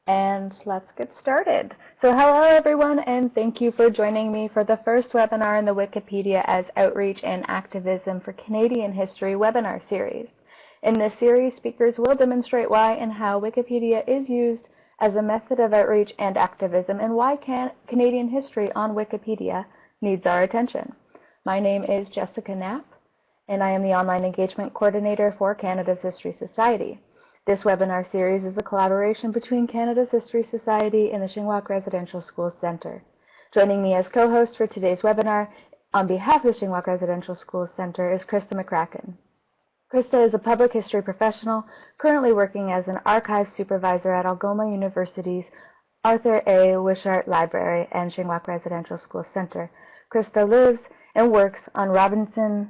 and let's get started. So hello everyone, and thank you for joining me for the first webinar in the Wikipedia as Outreach and Activism for Canadian History webinar series. In this series, speakers will demonstrate why and how Wikipedia is used as a method of outreach and activism, and why Canadian history on Wikipedia needs our attention. My name is Jessica Knapp, and I am the Online Engagement Coordinator for Canada's History Society. This webinar series is a collaboration between Canada's History Society and the Shingwauk Residential Schools Centre. Joining me as co-host for today's webinar on behalf of the Shingwauk Residential Schools Centre is Krista McCracken. Krista is a public history professional currently working as an archive supervisor at Algoma University's Arthur A. Wishart Library and Shingwauk Residential Schools Centre. Krista lives and works on Robinson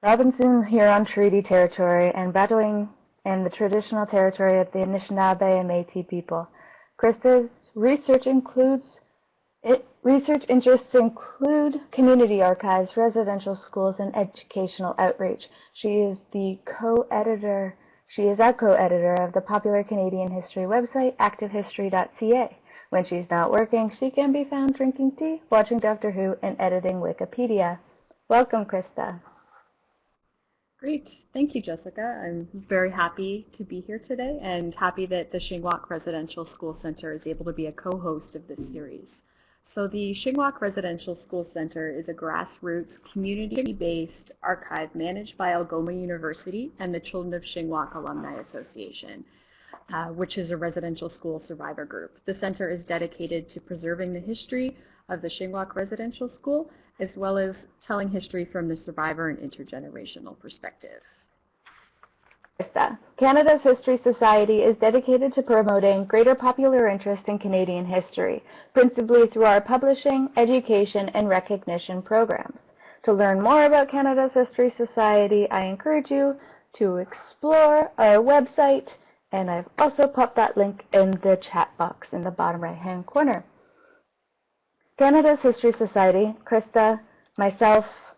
Huron Treaty Territory and battling in the traditional territory of the Anishinaabe and Métis people. Krista's research interests include community archives, residential schools, and educational outreach. She is a co-editor of the popular Canadian history website, activehistory.ca. When she's not working, she can be found drinking tea, watching Doctor Who, and editing Wikipedia. Welcome, Krista. Great. Thank you, Jessica. I'm very happy to be here today and happy that the Shingwauk Residential School Centre is able to be a co-host of this series. So the Shingwauk Residential School Centre is a grassroots, community-based archive managed by Algoma University and the Children of Shingwauk Alumni Association, which is a residential school survivor group. The centre is dedicated to preserving the history of the Shingwauk Residential School, as well as telling history from the survivor and intergenerational perspective. Canada's History Society is dedicated to promoting greater popular interest in Canadian history, principally through our publishing, education, and recognition programs. To learn more about Canada's History Society, I encourage you to explore our website, and I've also popped that link in the chat box in the bottom right-hand corner. Canada's History Society, Krista, myself,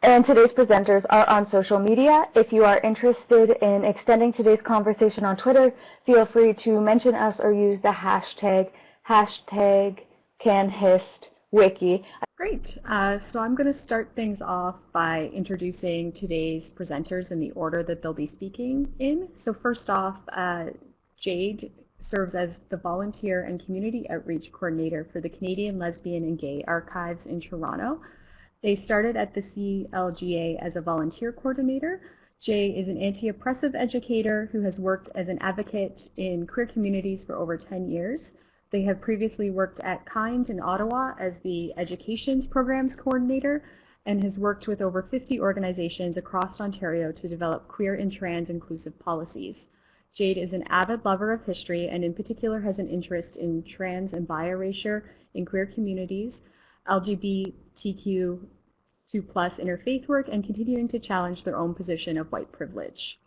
and today's presenters are on social media. If you are interested in extending today's conversation on Twitter, feel free to mention us or use the hashtag #CanHistWiki. Great. So I'm going to start things off by introducing today's presenters in the order that they'll be speaking in. So first off, Jade serves as the Volunteer and Community Outreach Coordinator for the Canadian Lesbian and Gay Archives in Toronto. They started at the CLGA as a volunteer coordinator. Jay is an anti-oppressive educator who has worked as an advocate in queer communities for over 10 years. They have previously worked at KIND in Ottawa as the Educations Programs Coordinator and has worked with over 50 organizations across Ontario to develop queer and trans inclusive policies. Jade is an avid lover of history and in particular has an interest in trans and bi-erasure in queer communities, LGBTQ2+ interfaith work, and continuing to challenge their own position of white privilege.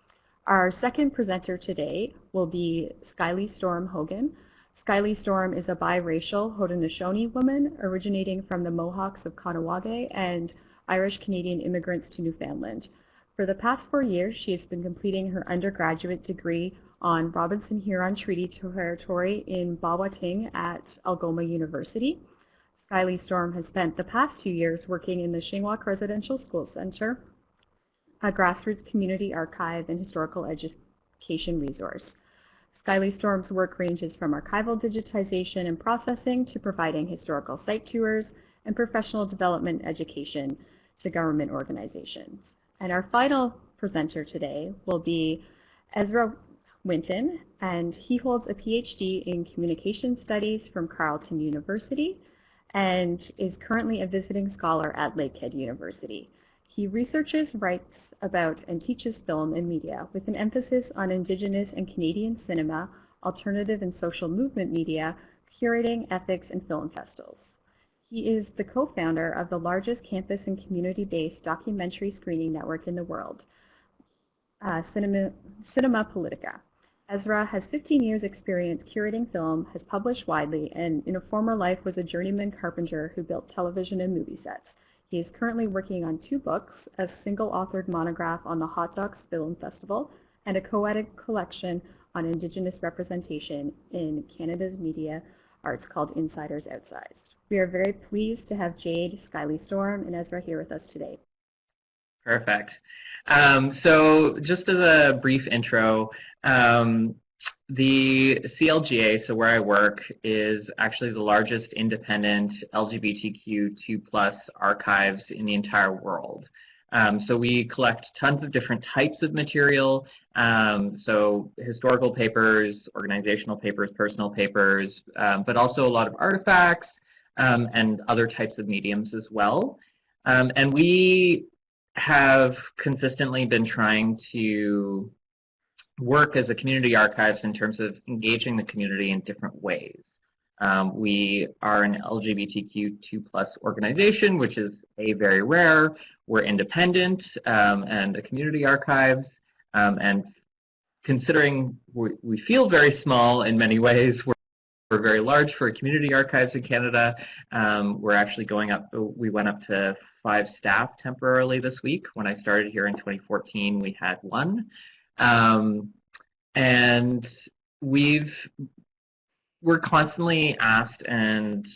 Our second presenter today will be Skylee-Storm Hogan. Skylee-Storm is a biracial Haudenosaunee woman originating from the Mohawks of Kahnawake and Irish-Canadian immigrants to Newfoundland. For the past 4 years, she has been completing her undergraduate degree on Robinson Huron Treaty Territory in Bawating at Algoma University. Skylee-Storm has spent the past 2 years working in the Shingwauk Residential Schools Centre, a grassroots community archive and historical education resource. Skylee-Storm's work ranges from archival digitization and processing to providing historical site tours and professional development education to government organizations. And our final presenter today will be Ezra Winton, and he holds a PhD in Communication Studies from Carleton University and is currently a visiting scholar at Lakehead University. He researches, writes about, and teaches film and media with an emphasis on Indigenous and Canadian cinema, alternative and social movement media, curating, ethics, and film festivals. He is the co-founder of the largest campus and community-based documentary screening network in the world, Cinema Politica. Ezra has 15 years experience curating film, has published widely, and in a former life was a journeyman carpenter who built television and movie sets. He is currently working on 2 books, a single-authored monograph on the Hot Docs Film Festival, and a co-edited collection on Indigenous representation in Canada's media arts called Insiders Outsized. We are very pleased to have Jade, Skylee-Storm, and Ezra here with us today. Perfect. So just as a brief intro, the CLGA, so where I work, is actually the largest independent LGBTQ2+ archives in the entire world. So we collect tons of different types of material, so historical papers, organizational papers, personal papers, but also a lot of artifacts and other types of mediums as well. And we have consistently been trying to work as a community archives in terms of engaging the community in different ways. We are an LGBTQ2+ organization, which is very rare. We're independent and a community archives. And considering we feel very small in many ways, we're very large for community archives in Canada. We're actually going up, we went up to 5 staff temporarily this week. When I started here in 2014, we had 1. And we're constantly asked and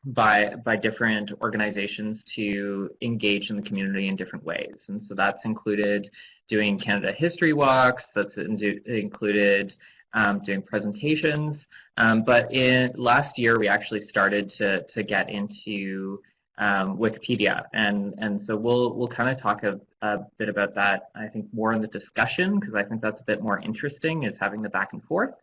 by different organizations to engage in the community in different ways. And so that's included doing Canada History Walks, that's included doing presentations. But last year, we actually started to get into Wikipedia, and so we'll kind of talk a bit about that, I think, more in the discussion, because I think that's a bit more interesting, is having the back and forth.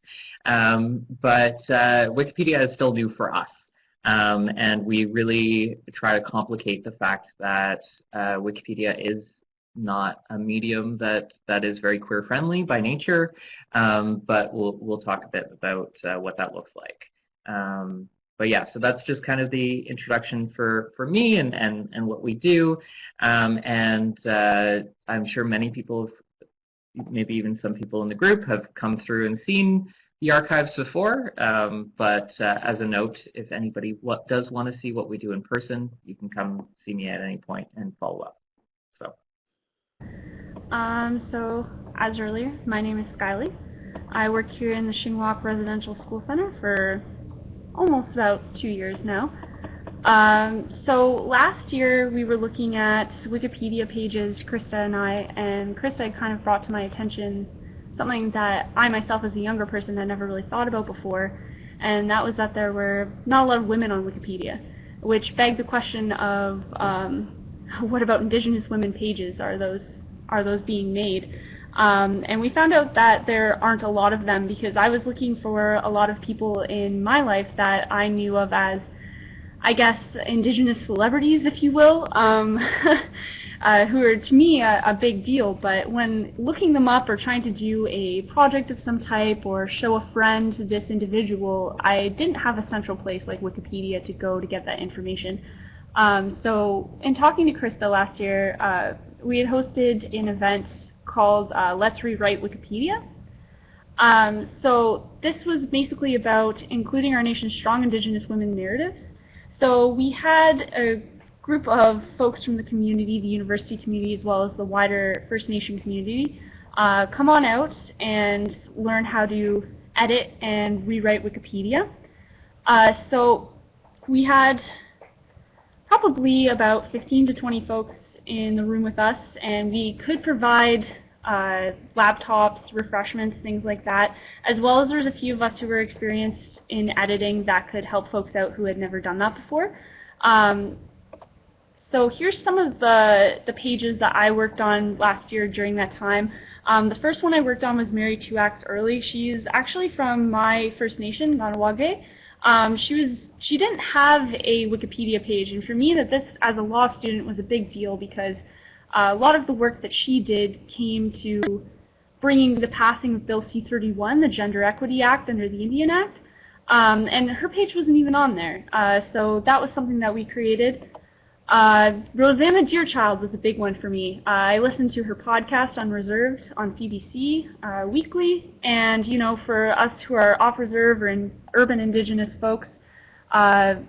But Wikipedia is still new for us, and we really try to complicate the fact that Wikipedia is not a medium that is very queer friendly by nature, but we'll talk a bit about what that looks like. But yeah, so that's just kind of the introduction for me and what we do. And I'm sure many people, maybe even some people in the group, have come through and seen the archives before. But as a note, if anybody does want to see what we do in person, you can come see me at any point and follow up. So, as earlier, my name is Skylee. I work here in the Shingwauk Residential Schools Centre for almost about 2 years now. So last year we were looking at Wikipedia pages, Krista and Krista kind of brought to my attention something that I myself as a younger person had never really thought about before, and that was that there were not a lot of women on Wikipedia, which begged the question of what about Indigenous women pages? Are those being made? And we found out that there aren't a lot of them, because I was looking for a lot of people in my life that I knew of as, I guess, Indigenous celebrities, if you will, who are to me a big deal. But when looking them up or trying to do a project of some type or show a friend this individual, I didn't have a central place like Wikipedia to go to get that information. So in talking to Krista last year, we had hosted an event called Let's Rewrite Wikipedia. So this was basically about including our nation's strong Indigenous women narratives. So we had a group of folks from the community, the university community, as well as the wider First Nation community, come on out and learn how to edit and rewrite Wikipedia. So we had probably about 15 to 20 folks in the room with us, and we could provide laptops, refreshments, things like that, as well as there's a few of us who were experienced in editing that could help folks out who had never done that before. So here's some of the pages that I worked on last year during that time. The first one I worked on was Mary 2 Acts Early. She's actually from my First Nation, Ganawage. She didn't have a Wikipedia page, and for me that this as a law student was a big deal, because a lot of the work that she did came to bringing the passing of Bill C-31, the Gender Equity Act under the Indian Act, and her page wasn't even on there. So that was something that we created. Rosanna Deerchild was a big one for me. I listened to her podcast Unreserved on CBC weekly, and you know, for us who are off-reserve or in urban Indigenous folks,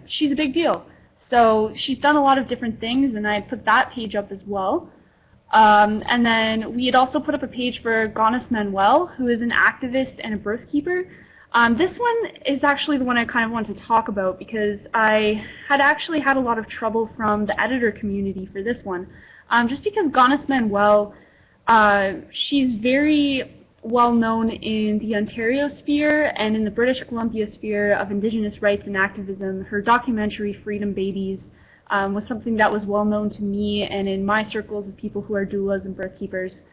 she's a big deal. So she's done a lot of different things, and I put that page up as well. And then we had also put up a page for Gonis Manuel, who is an activist and a birth keeper. This one is actually the one I kind of want to talk about because I had actually had a lot of trouble from the editor community for this one. Just because Gonis Manuel, she's very well known in the Ontario sphere and in the British Columbia sphere of Indigenous rights and activism. Her documentary, Freedom Babies, was something that was well known to me and in my circles of people who are doulas and birth keepers.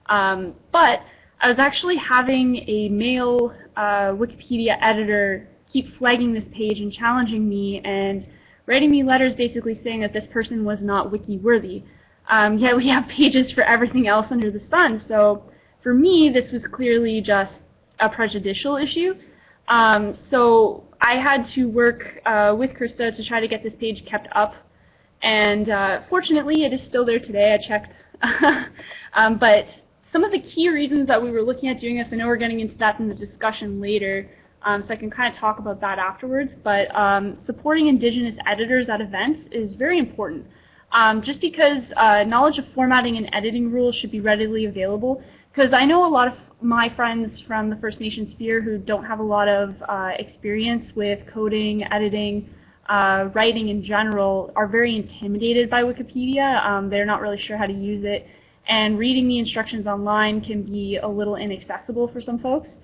But I was actually having a male Wikipedia editor keep flagging this page and challenging me and writing me letters basically saying that this person was not wiki-worthy. Yet we have pages for everything else under the sun. So for me, this was clearly just a prejudicial issue. So I had to work with Krista to try to get this page kept up. And fortunately, it is still there today. I checked. But some of the key reasons that we were looking at doing this, I know we're getting into that in the discussion later, so I can kind of talk about that afterwards. But supporting Indigenous editors at events is very important. Just because knowledge of formatting and editing rules should be readily available. Because I know a lot of my friends from the First Nation sphere who don't have a lot of experience with coding, editing, writing in general are very intimidated by Wikipedia. They're not really sure how to use it. And reading the instructions online can be a little inaccessible for some folks.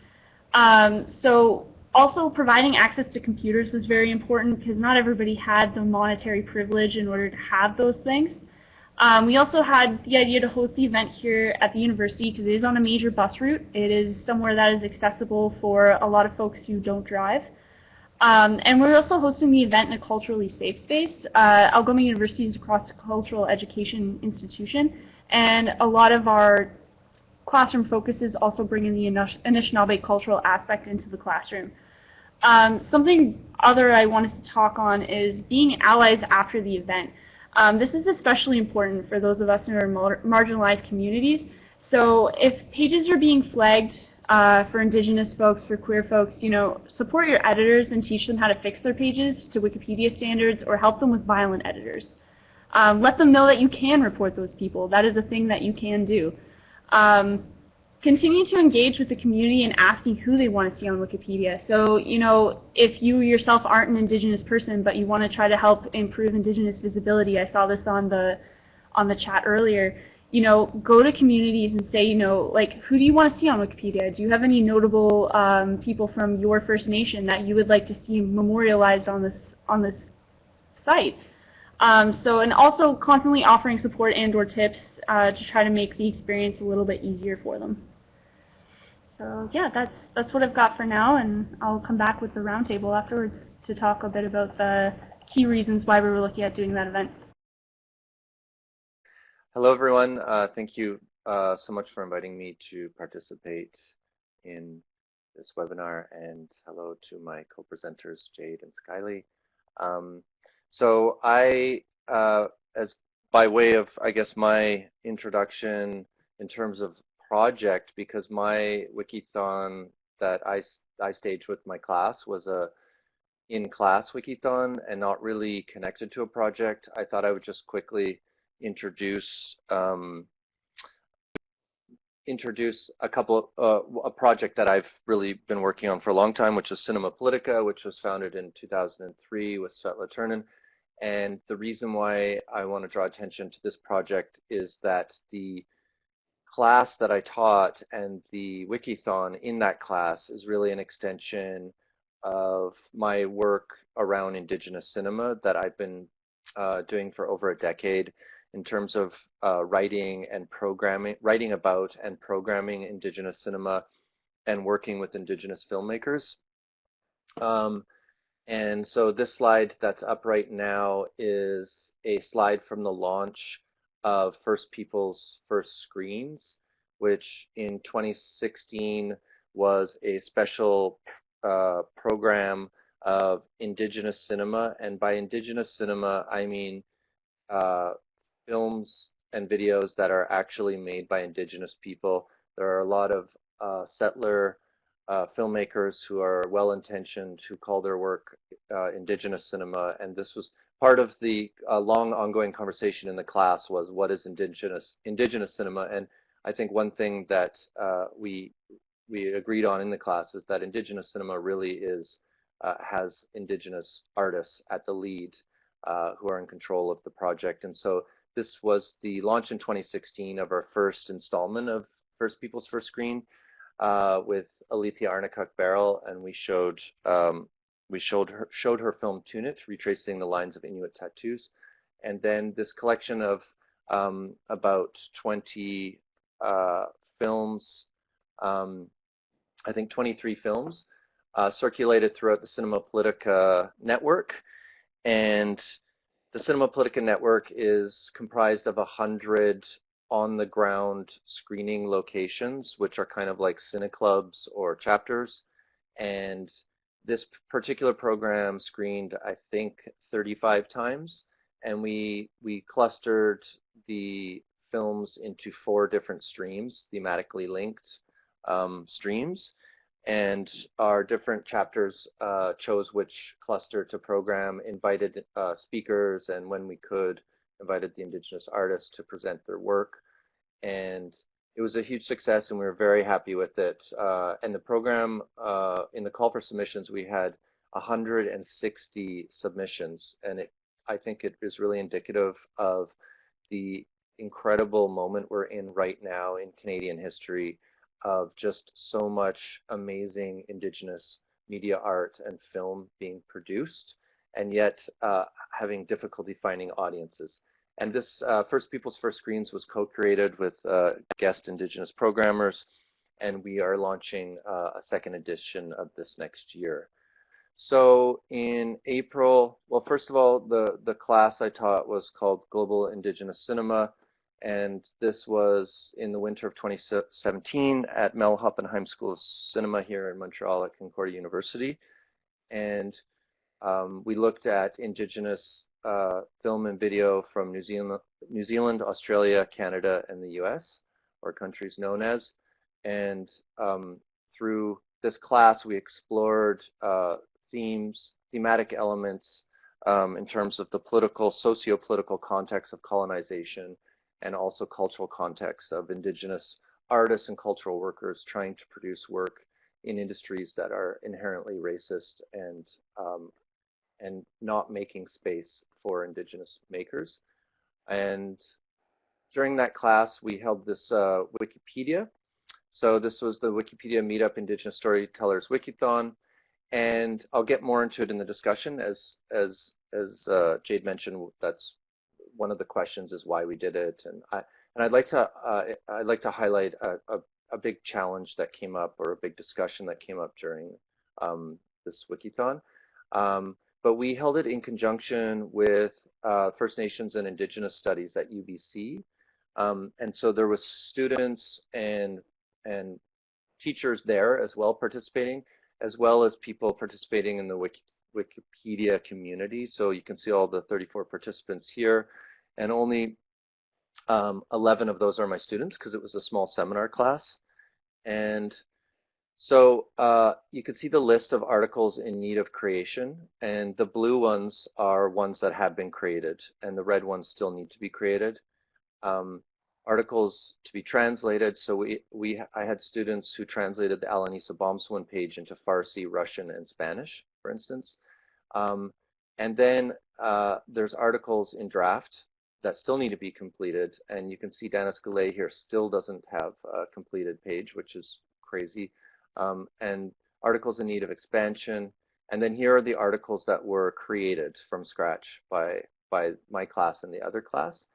So also providing access to computers was very important because not everybody had the monetary privilege in order to have those things. We also had the idea to host the event here at the university because it is on a major bus route. It is somewhere that is accessible for a lot of folks who don't drive. And we're also hosting the event in a culturally safe space. Algoma University is a cross-cultural education institution, and a lot of our classroom focus is also bringing the Anishinaabe cultural aspect into the classroom. Something other I wanted to talk on is being allies after the event. This is especially important for those of us in our marginalized communities. So if pages are being flagged for Indigenous folks, for queer folks, you know, support your editors and teach them how to fix their pages to Wikipedia standards or help them with violent editors. Let them know that you can report those people. That is a thing that you can do. Continue to engage with the community and asking who they want to see on Wikipedia. So, you know, if you yourself aren't an Indigenous person, but you want to try to help improve Indigenous visibility, I saw this on the chat earlier, you know, go to communities and say, you know, like, who do you want to see on Wikipedia? Do you have any notable people from your First Nation that you would like to see memorialized on this site? So, and also constantly offering support and or tips to try to make the experience a little bit easier for them. So yeah, that's what I've got for now, and I'll come back with the roundtable afterwards to talk a bit about the key reasons why we were looking at doing that event. Hello everyone, thank you so much for inviting me to participate in this webinar, and hello to my co-presenters Jade and Skylee. So I, as by way of, I guess, my introduction in terms of project, because my Wikithon that I staged with my class was a in-class Wikithon and not really connected to a project, I thought I would just quickly introduce a project that I've really been working on for a long time, which is Cinema Politica, which was founded in 2003 with Svetla Turnin. And the reason why I want to draw attention to this project is that the class that I taught and the Wikithon in that class is really an extension of my work around Indigenous cinema that I've been doing for over a decade in terms of writing about and programming Indigenous cinema and working with Indigenous filmmakers. And so this slide that's up right now is a slide from the launch of First People's First Screens, which in 2016 was a special program of Indigenous cinema. And by Indigenous cinema, I mean films and videos that are actually made by Indigenous people. There are a lot of settler filmmakers who are well-intentioned, who call their work Indigenous cinema, and this was part of the long ongoing conversation in the class was what is Indigenous cinema, and I think one thing that we agreed on in the class is that Indigenous cinema really is has Indigenous artists at the lead who are in control of the project, and so this was the launch in 2016 of our first installment of First People's First Screen with Alethea Arnikuk-Barrell, and we showed her film Tunit, retracing the lines of Inuit tattoos, and then this collection of about 20 films, I think 23 films, circulated throughout the Cinema Politica network, and the Cinema Politica network is comprised of 100 on-the-ground screening locations, which are kind of like cineclubs or chapters, and this particular program screened, I think, 35 times, and we clustered the films into 4 different streams, thematically linked streams, and our different chapters chose which cluster to program, invited speakers, and when we could, invited the Indigenous artists to present their work, and it was a huge success, and we were very happy with it. And the program, in the call for submissions, we had 160 submissions, and I think it is really indicative of the incredible moment we're in right now in Canadian history of just so much amazing Indigenous media art and film being produced, and yet having difficulty finding audiences. And this First People's First Screens was co-created with guest Indigenous programmers, and we are launching a second edition of this next year. So in April, well, first of all, the class I taught was called Global Indigenous Cinema, and this was in the winter of 2017 at Mel Hoppenheim School of Cinema here in Montreal at Concordia University. And we looked at Indigenous film and video from New Zealand, Australia, Canada, and the US, or countries known as. And through this class, we explored thematic elements in terms of the socio-political context of colonization, and also cultural context of Indigenous artists and cultural workers trying to produce work in industries that are inherently racist and not making space for Indigenous makers. And during that class, we held this Wikipedia. So this was the Wikipedia Meetup Indigenous Storytellers Wikithon, and I'll get more into it in the discussion. As Jade mentioned, that's one of the questions is why we did it, and I'd like to highlight a big challenge that came up, or a big discussion that came up during this Wikithon. But we held it in conjunction with First Nations and Indigenous Studies at UBC, and so there was students and teachers there as well participating, as well as people participating in the Wikipedia community. So you can see all the 34 participants here, and only 11 of those are my students because it was a small seminar class. And so you can see the list of articles in need of creation, and the blue ones are ones that have been created, and the red ones still need to be created. Articles to be translated, so I had students who translated the Alanisa Bomswin page into Farsi, Russian, and Spanish, for instance. And then there's articles in draft that still need to be completed, and you can see Dana Skylee here still doesn't have a completed page, which is crazy. And articles in need of expansion, and then here are the articles that were created from scratch by my class and the other class.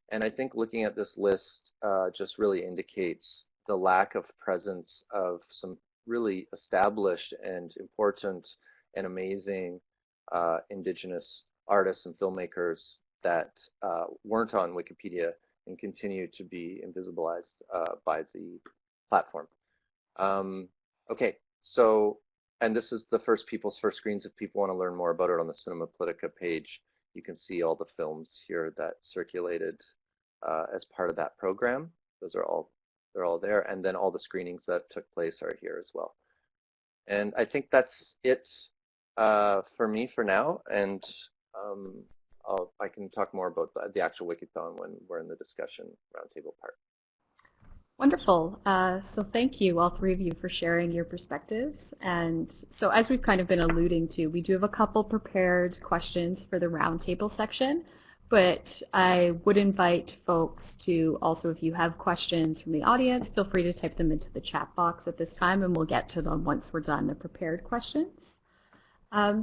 And I think looking at this list just really indicates the lack of presence of some really established and important and amazing Indigenous artists and filmmakers that weren't on Wikipedia and continue to be invisibilized by the platform. Okay, so, and this is the First People's First Screens. If people want to learn more about it on the Cinema Politica page, you can see all the films here that circulated as part of that program. They're all there, and then all the screenings that took place are here as well. And I think that's it for me for now, and I can talk more about the actual Wikithon when we're in the discussion roundtable part. Wonderful. So thank you, all three of you, for sharing your perspectives. And so as we've kind of been alluding to, we do have a couple prepared questions for the roundtable section, but I would invite folks to also, if you have questions from the audience, feel free to type them into the chat box at this time, and we'll get to them once we're done the prepared questions.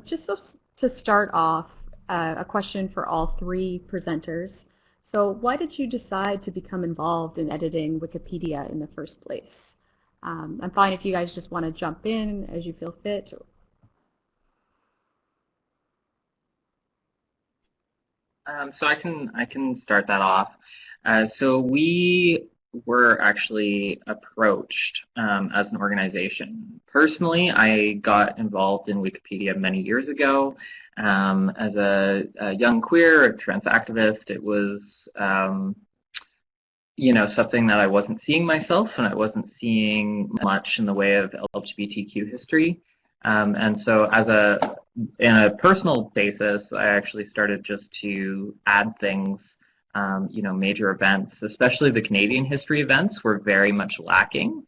Just so, to start off, a question for all three presenters. So why did you decide to become involved in editing Wikipedia in the first place? I'm fine if you guys just want to jump in as you feel fit. So I can start that off. So we were actually approached as an organization. Personally, I got involved in Wikipedia many years ago. As a young queer, trans activist, it was, something that I wasn't seeing myself, and I wasn't seeing much in the way of LGBTQ history. And so in a personal basis, I actually started just to add things, major events, especially the Canadian history events, were very much lacking.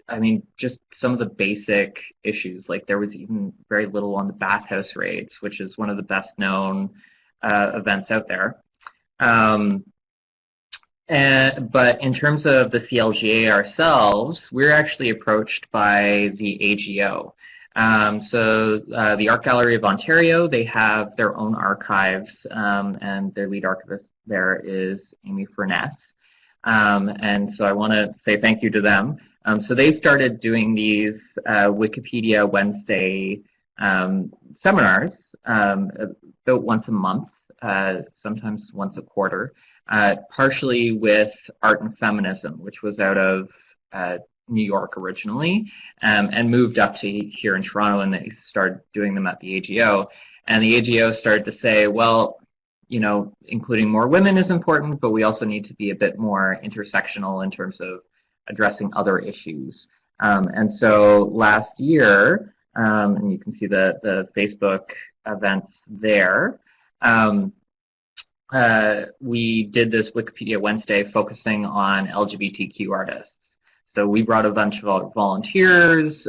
I mean, just some of the basic issues, like there was even very little on the bathhouse raids, which is one of the best known events out there. But in terms of the CLGA ourselves, we're actually approached by the AGO. So the Art Gallery of Ontario, they have their own archives, and their lead archivist there is Amy Furness. And so I want to say thank you to them. So they started doing these Wikipedia Wednesday seminars about once a month, sometimes once a quarter, partially with art and feminism, which was out of New York originally, and moved up to here in Toronto, and they started doing them at the AGO. And the AGO started to say, well, including more women is important, but we also need to be a bit more intersectional in terms of addressing other issues. And so last year, and you can see the Facebook events there, we did this Wikipedia Wednesday focusing on LGBTQ artists. So we brought a bunch of volunteers.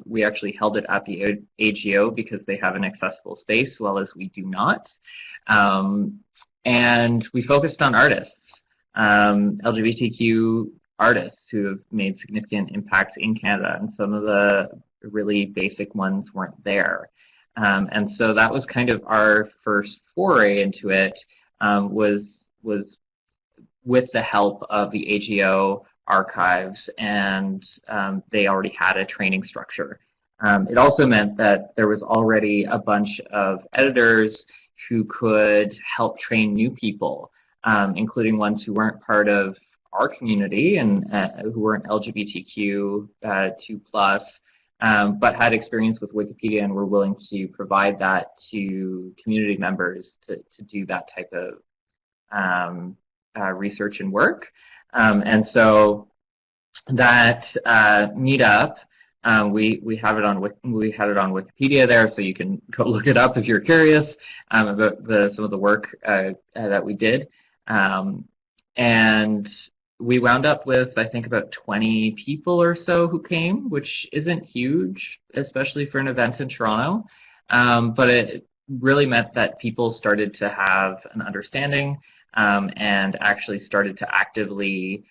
We actually held it at the AGO because they have an accessible space, while as we do not. And we focused on artists, LGBTQ artists who have made significant impacts in Canada, and some of the really basic ones weren't there. And so that was kind of our first foray into it, was with the help of the AGO archives, and they already had a training structure. It also meant that there was already a bunch of editors who could help train new people, including ones who weren't part of our community and who weren't LGBTQ 2+, but had experience with Wikipedia and were willing to provide that to community members to do that type of research and work. And so that meetup, we have it on Wikipedia there, so you can go look it up if you're curious about some of the work that we did. And we wound up with, I think, about 20 people or so who came, which isn't huge, especially for an event in Toronto. But it really meant that people started to have an understanding and actually started to actively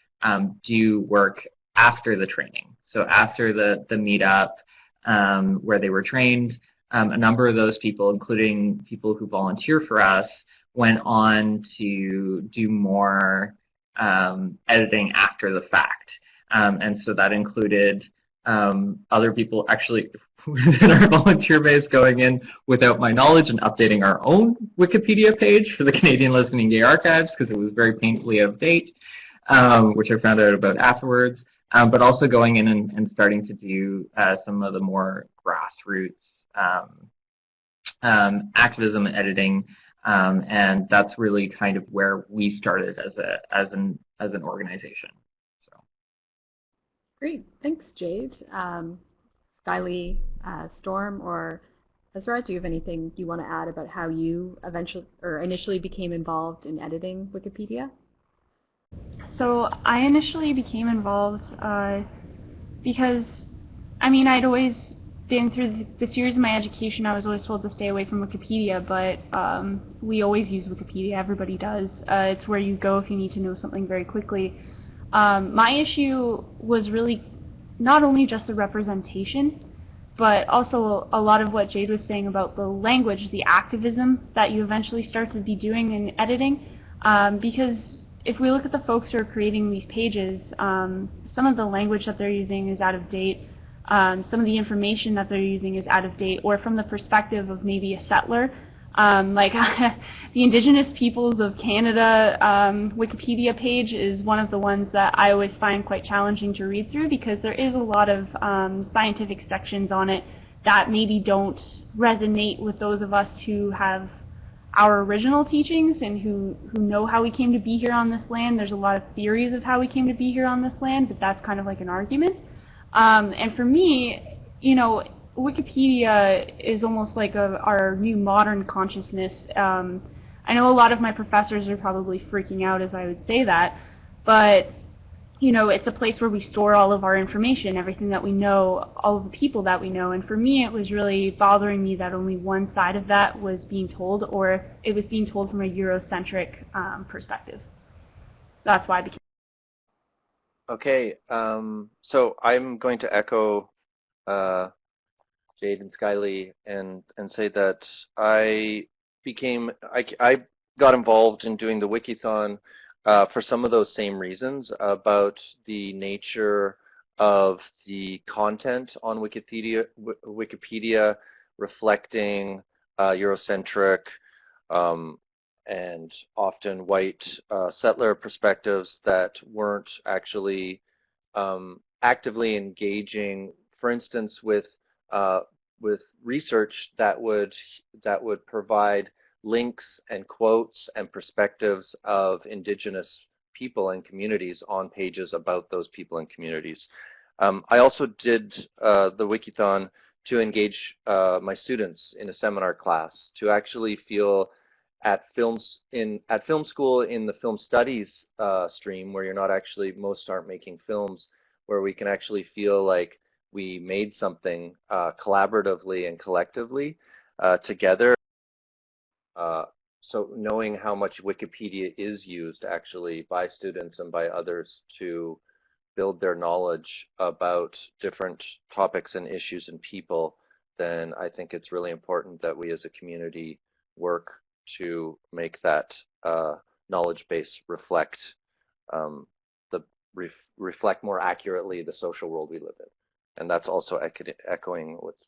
do work after the training. So after the meetup where they were trained, a number of those people, including people who volunteer for us, went on to do more editing after the fact. And so that included other people actually within our volunteer base going in without my knowledge and updating our own Wikipedia page for the Canadian Lesbian and Gay Archives because it was very painfully out of date, which I found out about afterwards, but also going in and starting to do some of the more grassroots activism and editing, and that's really kind of where we started as an organization. So. Great, thanks, Jade. Skylee-Storm or Ezra, do you have anything you want to add about how you initially became involved in editing Wikipedia? So I initially became involved because, I mean, I'd always been through the series of my education. I was always told to stay away from Wikipedia, but we always use Wikipedia. Everybody does. It's where you go if you need to know something very quickly. My issue was really not only just the representation, but also a lot of what Jade was saying about the language, the activism that you eventually start to be doing in editing. Because if we look at the folks who are creating these pages, some of the language that they're using is out of date. Some of the information that they're using is out of date, or from the perspective of maybe a settler. Like the Indigenous Peoples of Canada Wikipedia page is one of the ones that I always find quite challenging to read through, because there is a lot of scientific sections on it that maybe don't resonate with those of us who have our original teachings and who know how we came to be here on this land. There's a lot of theories of how we came to be here on this land, but that's kind of like an argument. And for me, you know, Wikipedia is almost like our new modern consciousness. I know a lot of my professors are probably freaking out as I would say that, but you know, it's a place where we store all of our information, everything that we know, all of the people that we know. And for me, it was really bothering me that only one side of that was being told, or it was being told from a Eurocentric perspective. That's why I became. Okay, so I'm going to echo Jade and Skylee and say that I got involved in doing the Wikithon for some of those same reasons, about the nature of the content on Wikipedia reflecting Eurocentric and often white settler perspectives that weren't actually actively engaging, for instance, with research that would provide links and quotes and perspectives of Indigenous people and communities on pages about those people and communities. I also did the Wikithon to engage my students in a seminar class, to actually feel at film school in the film studies stream, where most aren't making films, where we can actually feel like we made something collaboratively and collectively together. So knowing how much Wikipedia is used actually by students and by others to build their knowledge about different topics and issues and people, then I think it's really important that we as a community work to make that knowledge base reflect reflect more accurately the social world we live in. And that's also echoing what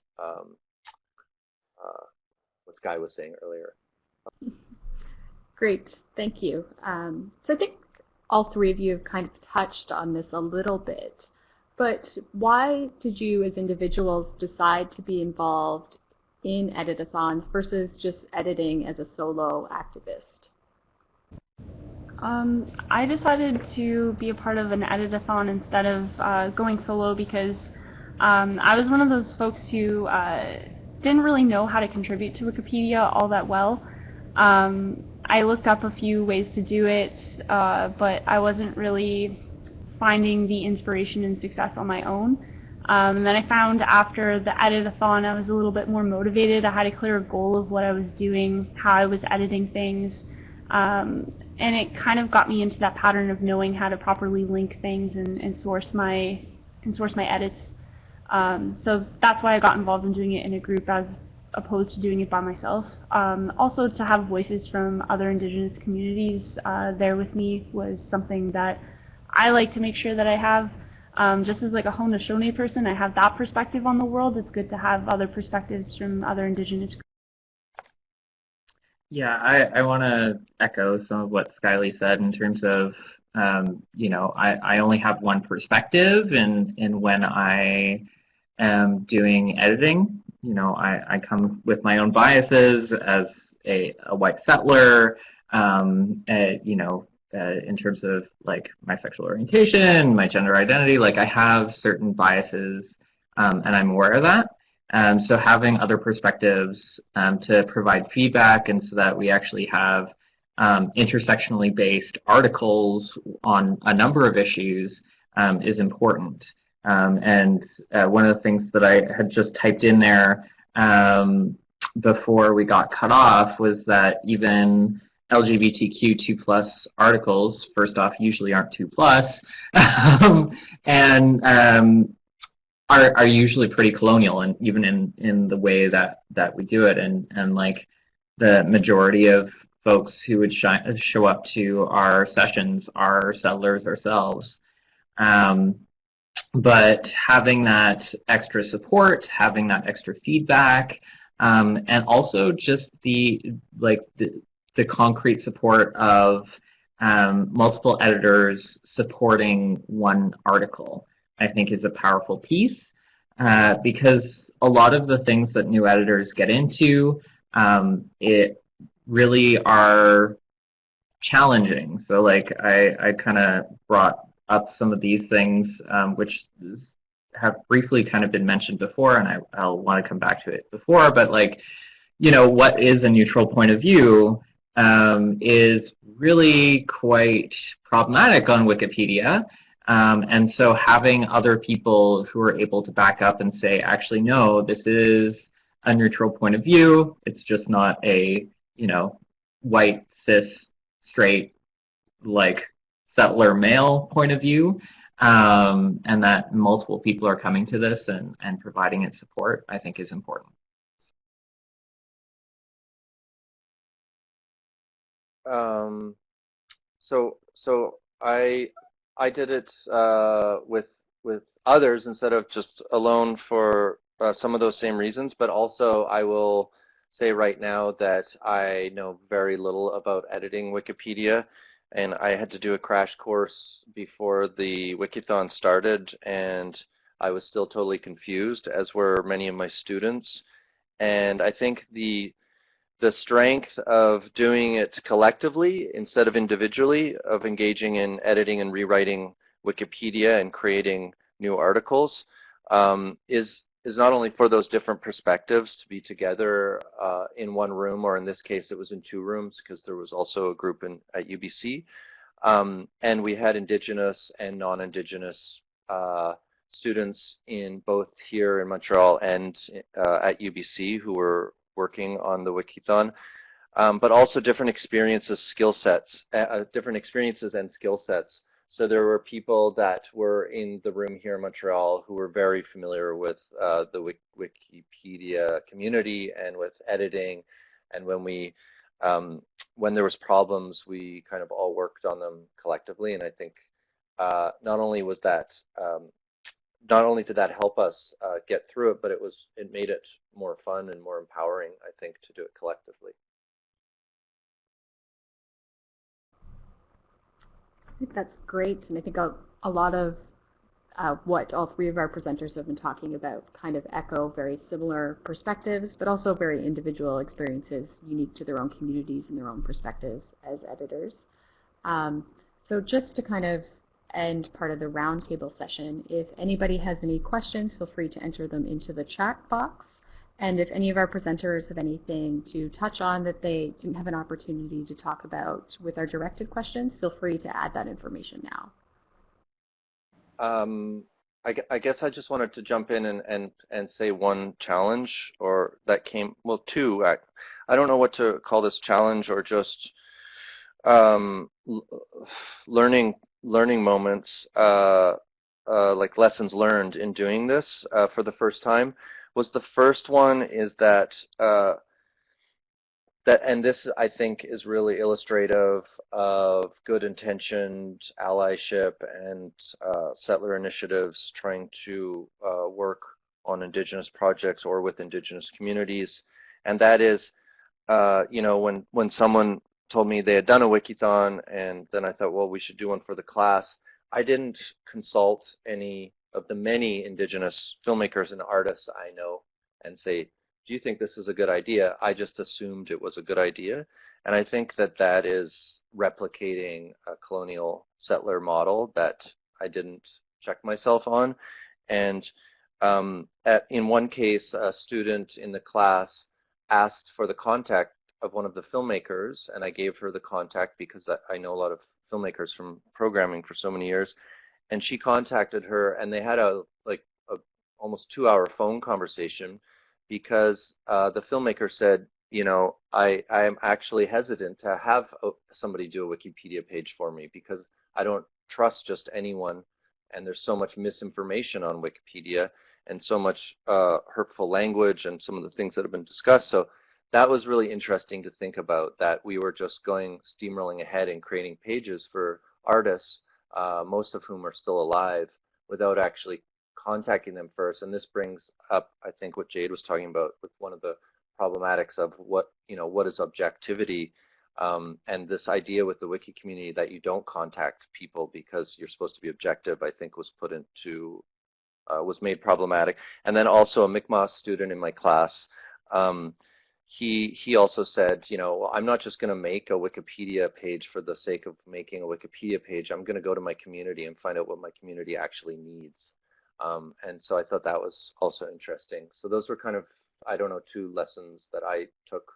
Sky was saying earlier. Great, thank you. So I think all three of you have kind of touched on this a little bit, but why did you as individuals decide to be involved in editathons versus just editing as a solo activist? I decided to be a part of an editathon instead of going solo because I was one of those folks who didn't really know how to contribute to Wikipedia all that well. I looked up a few ways to do it, but I wasn't really finding the inspiration and success on my own. And then I found after the editathon I was a little bit more motivated. I had a clearer goal of what I was doing, how I was editing things, and it kind of got me into that pattern of knowing how to properly link things and source my edits. So that's why I got involved in doing it in a group as opposed to doing it by myself. Also, to have voices from other Indigenous communities there with me was something that I like to make sure that I have. Just as like a Haudenosaunee person, I have that perspective on the world. It's good to have other perspectives from other Indigenous groups. Yeah, I want to echo some of what Skylee said in terms of, you know, I only have one perspective, and when I am doing editing, you know, I come with my own biases as a white settler, you know, in terms of like my sexual orientation, my gender identity. Like I have certain biases and I'm aware of that. So having other perspectives to provide feedback, and so that we actually have intersectionally based articles on a number of issues is important. And one of the things that I had just typed in there before we got cut off was that even LGBTQ 2+ articles, first off, usually aren't 2+, and are usually pretty colonial, and even in the way that we do it, and like the majority of folks who would show up to our sessions are settlers ourselves. But having that extra support, having that extra feedback, and also just the concrete support of multiple editors supporting one article, I think is a powerful piece, because a lot of the things that new editors get into, it really are challenging. So like I kind of brought up some of these things, which have briefly kind of been mentioned before, and I'll want to come back to it before, but like, you know, what is a neutral point of view is really quite problematic on Wikipedia. And so having other people who are able to back up and say, actually, no, this is a neutral point of view. It's just not a, you know, white, cis, straight, like settler male point of view, and that multiple people are coming to this and providing it support, I think is important. So I did it with others instead of just alone for some of those same reasons, but also I will say right now that I know very little about editing Wikipedia, and I had to do a crash course before the Wikithon started, and I was still totally confused, as were many of my students. And I think the strength of doing it collectively instead of individually, of engaging in editing and rewriting Wikipedia and creating new articles, is not only for those different perspectives to be together in one room, or in this case it was in 2 rooms because there was also a group at UBC, and we had Indigenous and non-Indigenous students in both here in Montreal and at UBC who were working on the Wikithon, but also different experiences, different experiences and skill sets. So there were people that were in the room here in Montreal who were very familiar with the Wikipedia community and with editing, and when there was problems, we kind of all worked on them collectively. And I think not only did that help us get through it, but it made it more fun and more empowering, I think, to do it collectively. I think that's great, and I think a lot of what all 3 of our presenters have been talking about kind of echo very similar perspectives, but also very individual experiences unique to their own communities and their own perspectives as editors. So just to kind of end part of the roundtable session, if anybody has any questions, feel free to enter them into the chat box. And if any of our presenters have anything to touch on that they didn't have an opportunity to talk about with our directed questions, feel free to add that information now. I guess I just wanted to jump in and say one challenge, or that came, well, 2. I don't know what to call this, challenge or just learning moments, like lessons learned in doing this for the first time. Was the first one is that and this I think is really illustrative of good intentioned allyship and settler initiatives trying to work on Indigenous projects or with Indigenous communities. And that is, you know, when someone told me they had done a Wikithon, and then I thought, well, we should do one for the class, I didn't consult any of the many Indigenous filmmakers and artists I know and say, do you think this is a good idea? I just assumed it was a good idea. And I think that is replicating a colonial settler model that I didn't check myself on. And in one case, a student in the class asked for the contact of one of the filmmakers, and I gave her the contact because I know a lot of filmmakers from programming for so many years, and she contacted her, and they had a almost 2-hour phone conversation because the filmmaker said, you know, I am actually hesitant to have somebody do a Wikipedia page for me because I don't trust just anyone, and there's so much misinformation on Wikipedia and so much hurtful language and some of the things that have been discussed. So that was really interesting to think about, that we were just going steamrolling ahead and creating pages for artists, most of whom are still alive, without actually contacting them first. And this brings up, I think, what Jade was talking about with one of the problematics of what is objectivity, and this idea with the wiki community that you don't contact people because you're supposed to be objective, I think was made problematic. And then also a Mi'kmaq student in my class, he also said, you know, well, I'm not just going to make a Wikipedia page for the sake of making a Wikipedia page. I'm going to go to my community and find out what my community actually needs. And so I thought that was also interesting. So those were kind of, I don't know, 2 lessons that I took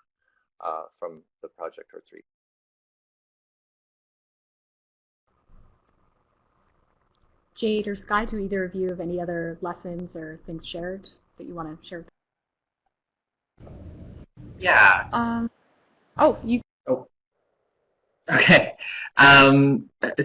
from the project, or 3. Jade or Sky, do either of you have any other lessons or things shared that you want to share? Yeah. Okay.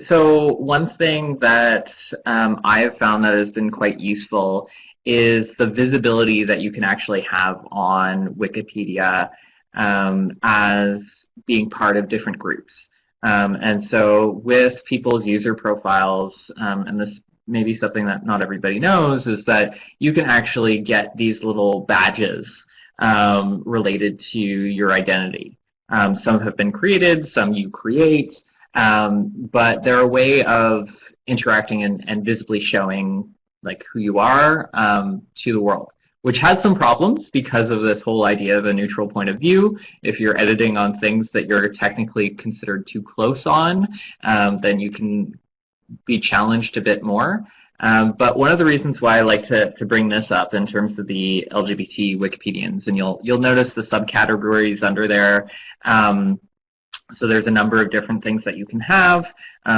So one thing that I have found that has been quite useful is the visibility that you can actually have on Wikipedia as being part of different groups. And so with people's user profiles, and this may be something that not everybody knows, is that you can actually get these little badges related to your identity. Some have been created, some you create, but they're a way of interacting and visibly showing like who you are to the world, which has some problems because of this whole idea of a neutral point of view. If you're editing on things that you're technically considered too close on, then you can be challenged a bit more. But one of the reasons why I like to bring this up in terms of the LGBT Wikipedians, and you'll notice the subcategories under there. So there's a number of different things that you can have.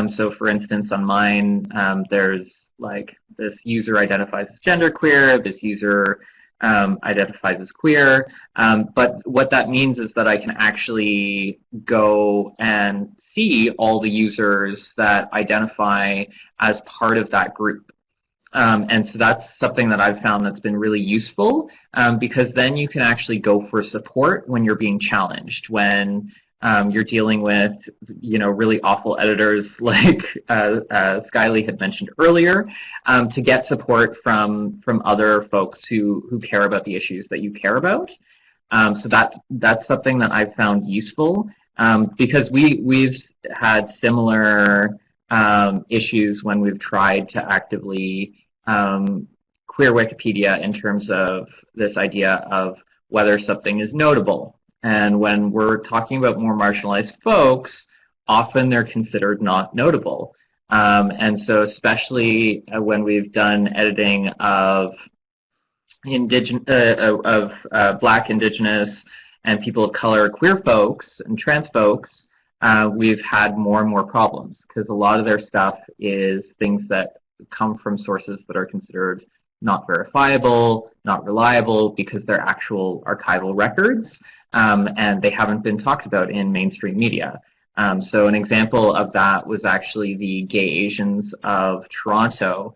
So for instance, on mine, there's like this user identifies as genderqueer, this user identifies as queer. But what that means is that I can actually go and see all the users that identify as part of that group. And so that's something that I've found that's been really useful, because then you can actually go for support when you're being challenged, when you're dealing with, really awful editors like Skylee had mentioned earlier, to get support from other folks who care about the issues that you care about. So that's something that I've found useful, because we've had similar issues when we've tried to actively queer Wikipedia in terms of this idea of whether something is notable. And when we're talking about more marginalized folks, often they're considered not notable. And so especially when we've done editing of Black, Indigenous, and people of color, queer folks, and trans folks, we've had more and more problems because a lot of their stuff is things that come from sources that are considered not verifiable, not reliable, because they're actual archival records, and they haven't been talked about in mainstream media. So an example of that was actually the Gay Asians of Toronto,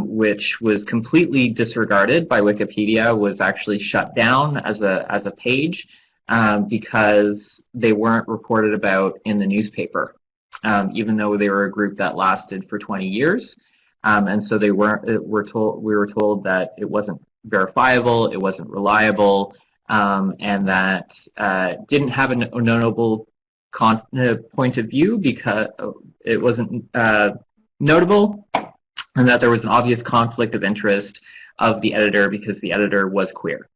which was completely disregarded by Wikipedia, was actually shut down as a page because they weren't reported about in the newspaper, even though they were a group that lasted for 20 years. And so we were told that it wasn't verifiable, it wasn't reliable, and that didn't have a notable point of view because it wasn't notable, and that there was an obvious conflict of interest of the editor because the editor was queer.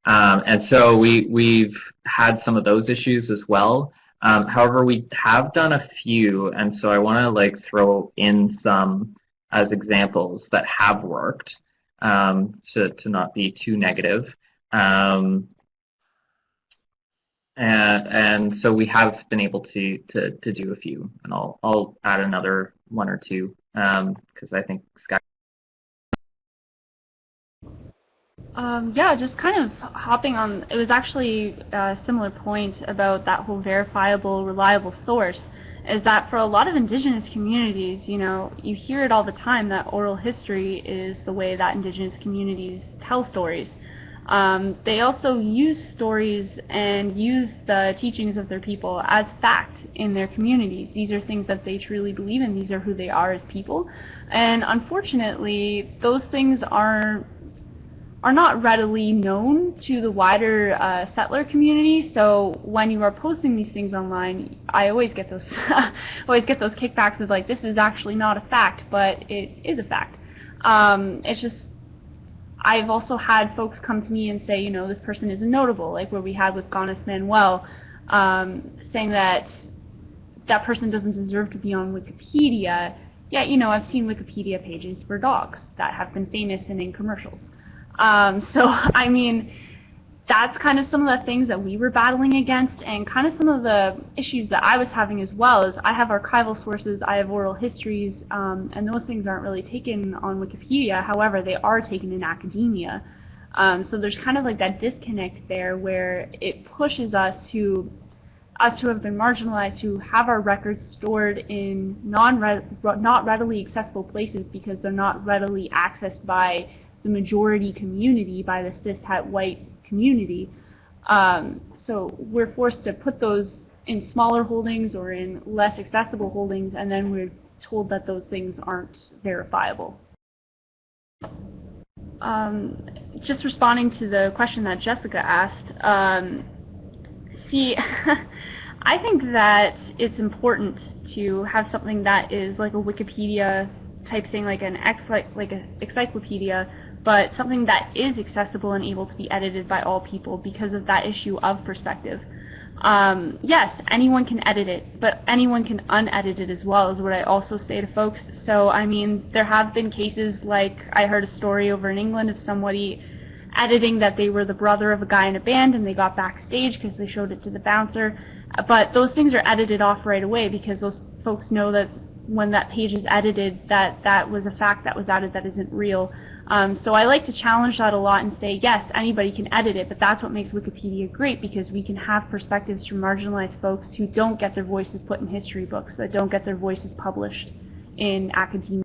And so we've had some of those issues as well. However, we have done a few, and so I want to throw in some as examples that have worked. to not be too negative. And so we have been able to do a few, and I'll add another one or two because I think Sky. Yeah, just kind of hopping on, it was actually a similar point about that whole verifiable, reliable source, is that for a lot of Indigenous communities, you know, you hear it all the time that oral history is the way that Indigenous communities tell stories. They also use stories and use the teachings of their people as fact in their communities. These are things that they truly believe in. These are who they are as people. And unfortunately, those things are not readily known to the wider settler community. So when you are posting these things online, I always get those kickbacks of like, this is actually not a fact, but it is a fact. It's just, I've also had folks come to me and say, you know, this person isn't notable, like where we had with Gonis Manuel, saying that that person doesn't deserve to be on Wikipedia. Yet, you know, I've seen Wikipedia pages for dogs that have been famous and in commercials. So, I mean, that's kind of some of the things that we were battling against, and kind of some of the issues that I was having as well. Is I have archival sources, I have oral histories, and those things aren't really taken on Wikipedia. However, they are taken in academia. So there's kind of like that disconnect there where it pushes us who have been marginalized to have our records stored in not readily accessible places because they're not readily accessed by the majority community, by the cis-het white community. So we're forced to put those in smaller holdings or in less accessible holdings, and then we're told that those things aren't verifiable. Just responding to the question that Jessica asked, see, I think that it's important to have something that is like a Wikipedia type thing, like an encyclopedia, but something that is accessible and able to be edited by all people because of that issue of perspective. Yes, anyone can edit it, but anyone can unedit it as well, is what I also say to folks. So, I mean, there have been cases like I heard a story over in England of somebody editing that they were the brother of a guy in a band and they got backstage because they showed it to the bouncer. But those things are edited off right away because those folks know that when that page is edited, that was a fact that was added that isn't real. So I like to challenge that a lot and say, yes, anybody can edit it, but that's what makes Wikipedia great, because we can have perspectives from marginalized folks who don't get their voices put in history books, that don't get their voices published in academia.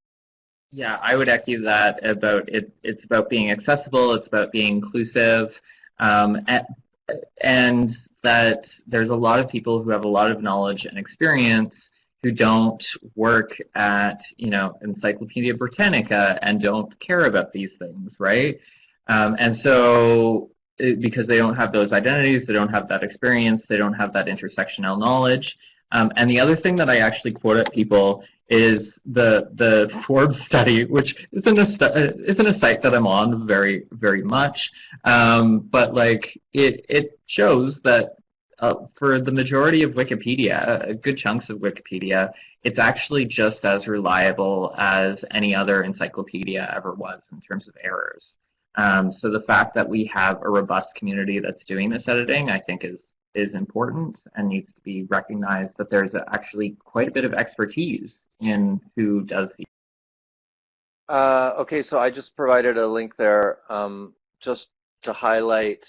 Yeah, I would echo that about it. It's about being accessible, it's about being inclusive, and that there's a lot of people who have a lot of knowledge and experience who don't work at, you know, Encyclopedia Britannica and don't care about these things, right? And so, because they don't have those identities, they don't have that experience, they don't have that intersectional knowledge. And the other thing that I actually quote at people is the Forbes study, which isn't a site that I'm on very, very much, but like it shows that for the majority of Wikipedia, good chunks of Wikipedia, it's actually just as reliable as any other encyclopedia ever was in terms of errors. So the fact that we have a robust community that's doing this editing, I think is important and needs to be recognized, that there's actually quite a bit of expertise in who does these. Okay, so I just provided a link there just to highlight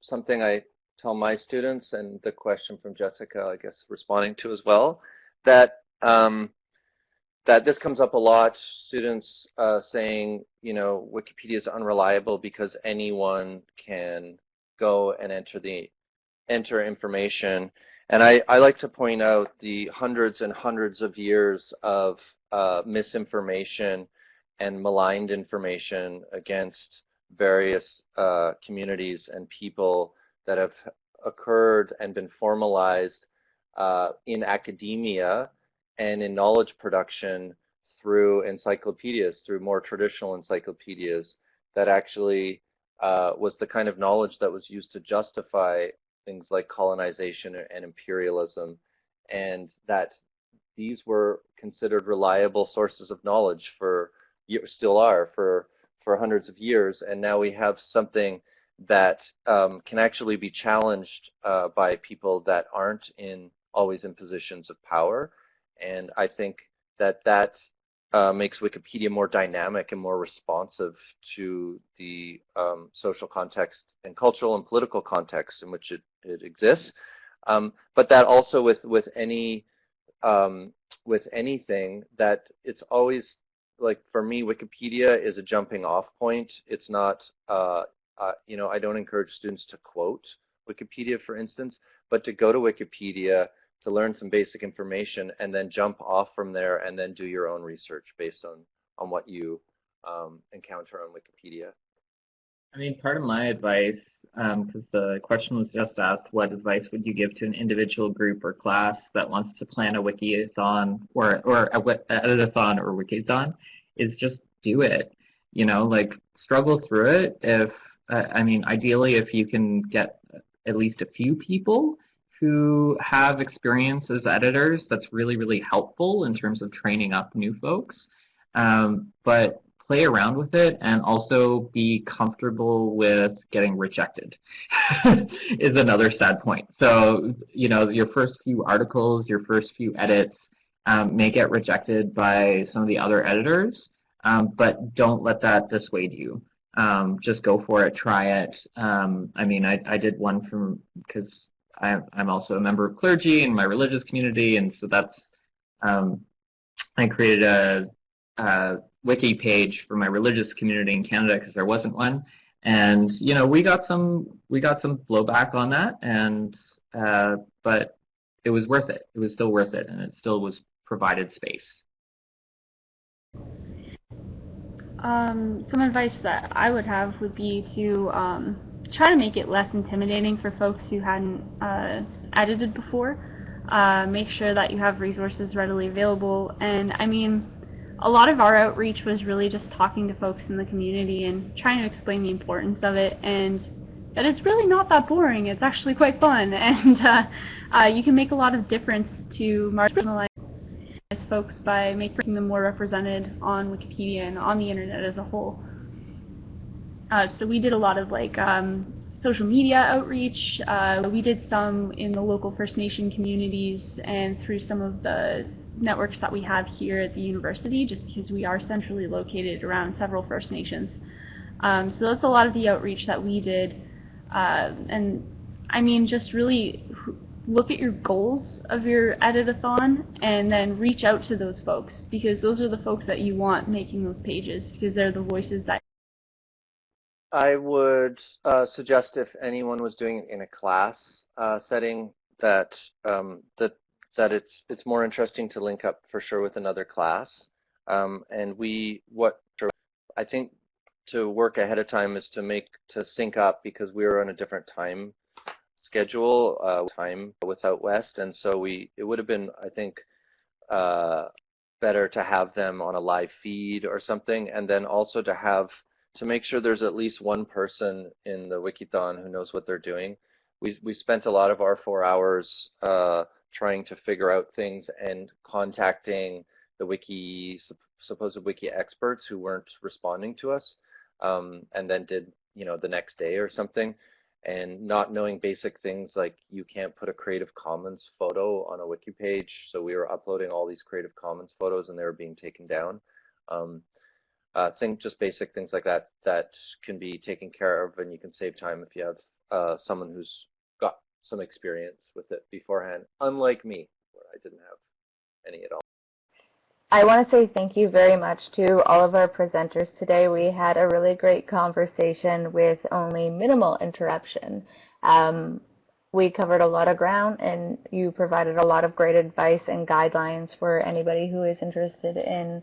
something I tell my students, and the question from Jessica, I guess, responding to as well, that that this comes up a lot. Students saying, you know, Wikipedia is unreliable because anyone can go and enter information. And I like to point out the hundreds and hundreds of years of misinformation and maligned information against various communities and people that have occurred and been formalized in academia and in knowledge production through encyclopedias, through more traditional encyclopedias, that actually was the kind of knowledge that was used to justify things like colonization and imperialism, and that these were considered reliable sources of knowledge for still are for hundreds of years, and now we have something that can actually be challenged by people that aren't always in positions of power. And I think that makes Wikipedia more dynamic and more responsive to the social context and cultural and political context in which it exists. But that also with anything, that it's always, like for me, Wikipedia is a jumping off point. It's not, you know, I don't encourage students to quote Wikipedia, for instance, but to go to Wikipedia to learn some basic information and then jump off from there and then do your own research based on what you encounter on Wikipedia. I mean, part of my advice, because the question was just asked, what advice would you give to an individual, group, or class that wants to plan a wikithon or a editathon or wikithon, is just do it. You know, like, struggle through it. If I mean, ideally, if you can get at least a few people who have experience as editors, that's really, really helpful in terms of training up new folks. But play around with it and also be comfortable with getting rejected is another sad point. So, you know, your first few articles, your first few edits may get rejected by some of the other editors, but don't let that dissuade you. Just go for it, try it. I mean, I did one because I'm also a member of clergy in my religious community, and so that's, I created a wiki page for my religious community in Canada because there wasn't one, and you know, we got some blowback on that, and but it was worth it. It was still worth it, and it still was provided space. Some advice that I would have would be to try to make it less intimidating for folks who hadn't edited before. Make sure that you have resources readily available. And I mean, a lot of our outreach was really just talking to folks in the community and trying to explain the importance of it, and that it's really not that boring. It's actually quite fun, and you can make a lot of difference to marginalize folks by making them more represented on Wikipedia and on the internet as a whole. So we did a lot of like social media outreach. We did some in the local First Nation communities and through some of the networks that we have here at the university, just because we are centrally located around several First Nations. So that's a lot of the outreach that we did. And I mean, just really look at your goals of your editathon and then reach out to those folks, because those are the folks that you want making those pages, because they're the voices that... I would suggest if anyone was doing it in a class setting that that it's more interesting to link up for sure with another class. And I think to work ahead of time is to sync up, because we were on a different time schedule, time with Out West, and so it would have been, I think, better to have them on a live feed or something, and then also to make sure there's at least one person in the Wikithon who knows what they're doing. We spent a lot of our 4 hours trying to figure out things and contacting the supposed wiki experts who weren't responding to us, and then did, you know, the next day or something, and not knowing basic things like you can't put a Creative Commons photo on a wiki page. So we were uploading all these Creative Commons photos and they were being taken down. Just basic things like that can be taken care of, and you can save time if you have someone who's got some experience with it beforehand, unlike me, where I didn't have any at all. I want to say thank you very much to all of our presenters today. We had a really great conversation with only minimal interruption. We covered a lot of ground, and you provided a lot of great advice and guidelines for anybody who is interested in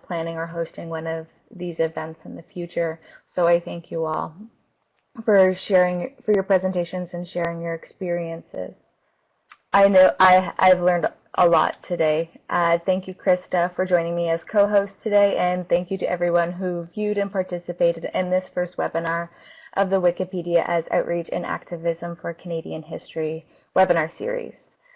planning or hosting one of these events in the future. So I thank you all for your presentations and sharing your experiences. I know I've learned a lot today. Thank you, Krista, for joining me as co-host today, and thank you to everyone who viewed and participated in this first webinar of the Wikipedia as Outreach and Activism for Canadian History webinar series.